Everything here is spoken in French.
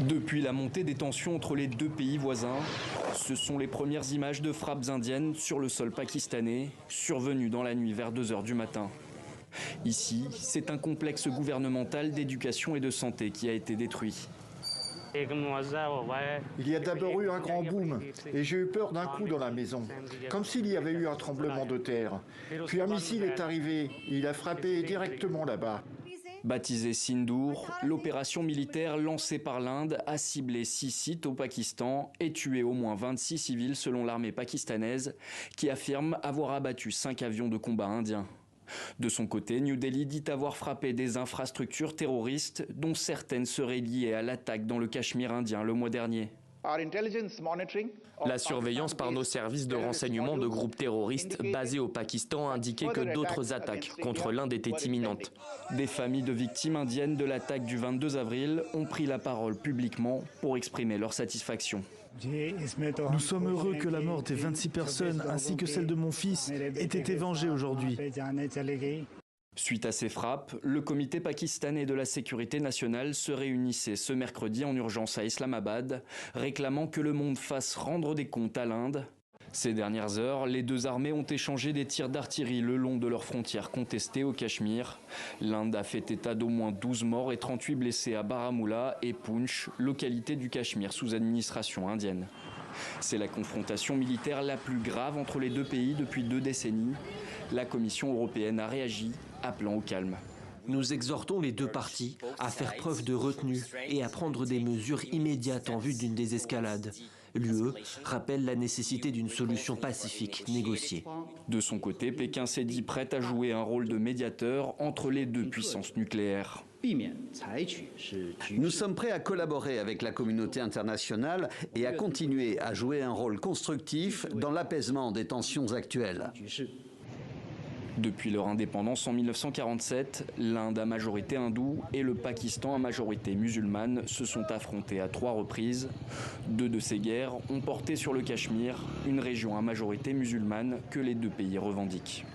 Depuis la montée des tensions entre les deux pays voisins, ce sont les premières images de frappes indiennes sur le sol pakistanais, survenues dans la nuit vers 2 h du matin. Ici, c'est un complexe gouvernemental d'éducation et de santé qui a été détruit. Il y a d'abord eu un grand boom et j'ai eu peur d'un coup dans la maison, comme s'il y avait eu un tremblement de terre. Puis un missile est arrivé, il a frappé directement là-bas. Baptisée Sindoor, l'opération militaire lancée par l'Inde a ciblé 6 sites au Pakistan et tué au moins 26 civils selon l'armée pakistanaise, qui affirme avoir abattu 5 avions de combat indiens. De son côté, New Delhi dit avoir frappé des infrastructures terroristes dont certaines seraient liées à l'attaque dans le Cachemire indien le mois dernier. La surveillance par nos services de renseignement de groupes terroristes basés au Pakistan indiquait que d'autres attaques contre l'Inde étaient imminentes. Des familles de victimes indiennes de l'attaque du 22 avril ont pris la parole publiquement pour exprimer leur satisfaction. Nous sommes heureux que la mort des 26 personnes ainsi que celle de mon fils ait été vengée aujourd'hui. Suite à ces frappes, le comité pakistanais de la sécurité nationale se réunissait ce mercredi en urgence à Islamabad, réclamant que le monde fasse rendre des comptes à l'Inde. Ces dernières heures, les deux armées ont échangé des tirs d'artillerie le long de leurs frontières contestées au Cachemire. L'Inde a fait état d'au moins 12 morts et 38 blessés à Baramulla et Poonch, localité du Cachemire sous administration indienne. C'est la confrontation militaire la plus grave entre les deux pays depuis 2 décennies. La Commission européenne a réagi, appelant au calme. Nous exhortons les deux parties à faire preuve de retenue et à prendre des mesures immédiates en vue d'une désescalade. L'UE rappelle la nécessité d'une solution pacifique négociée. De son côté, Pékin s'est dit prête à jouer un rôle de médiateur entre les deux puissances nucléaires. Nous sommes prêts à collaborer avec la communauté internationale et à continuer à jouer un rôle constructif dans l'apaisement des tensions actuelles. Depuis leur indépendance en 1947, l'Inde à majorité hindoue et le Pakistan à majorité musulmane se sont affrontés à 3 reprises. 2 de ces guerres ont porté sur le Cachemire, une région à majorité musulmane que les deux pays revendiquent.